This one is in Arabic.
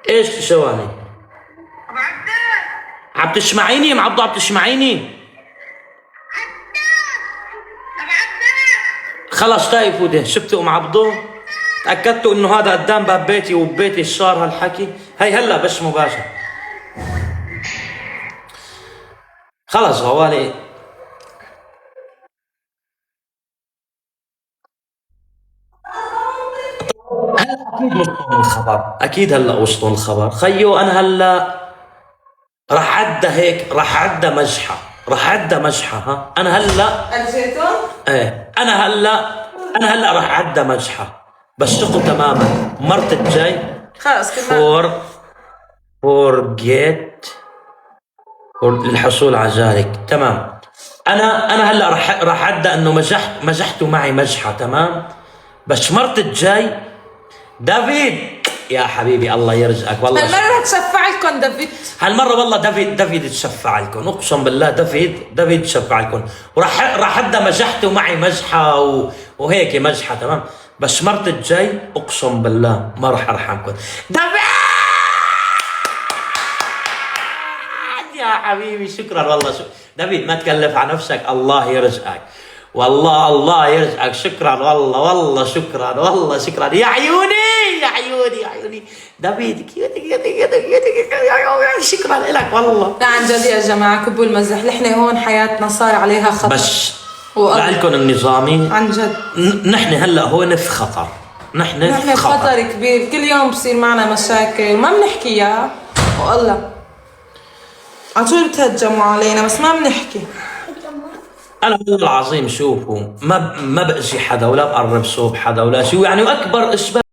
ايش ثواني؟ عم تسمعيني يا معبدو؟ عم تسمعيني؟ خلص طيب فوتي، شفتوا ام عبدو؟ تأكدتوا انه هذا قدام باب بيتي وببيتي صار هالحكي؟ هي هلا بس مباشر. خلص غوالي. اكيد وصلوا الخبر، اكيد هلا وصلوا الخبر. خيو انا هلا راح عدى هيك، راح عدى مزحه، راح عدى مزحه. ها انا هلا الزيتون؟ ايه انا هلا راح عدى مزحه، بس ثقوا تماما مرت الجاي. خلص كمان. فور جيت للحصول على ذلك. تمام. انا هلا راح عدى انه مزحتوا معي مزحه. تمام. بس مرت الجاي دافيد يا حبيبي الله يرزقك والله. هالمرة تشفع لكم دافيد. هالمرة والله دافيد تشفع لكم، اقسم بالله دافيد تشفع لكم. راح ابدا مزحته معي مزحه وهيك مزحه. تمام. بس مرت الجاي اقسم بالله ما راح ارحمكم. دافيد يا حبيبي شكرا والله. دافيد ما تكلف على نفسك، الله يرزقك والله، الله يرزقك. شكرا والله شكرا والله شكرا يا عيوني يا عيوني يا عيوني. دافيد شكرا لك والله. لا عن جد يا جماعة كبوا المزح، نحن هون حياتنا صار عليها خطر. بس لعلكم النظامي عن جد نحن هلا هون في خطر. نحن في خطر كبير، كل يوم بصير معنا مشاكل ما بنحكيها والله على طول بتهجموا علينا بس ما بنحكي. انا والله العظيم شوفوا ما بأذي حدا ولا بقرب صوب حدا ولا شيء يعني. واكبر اسباب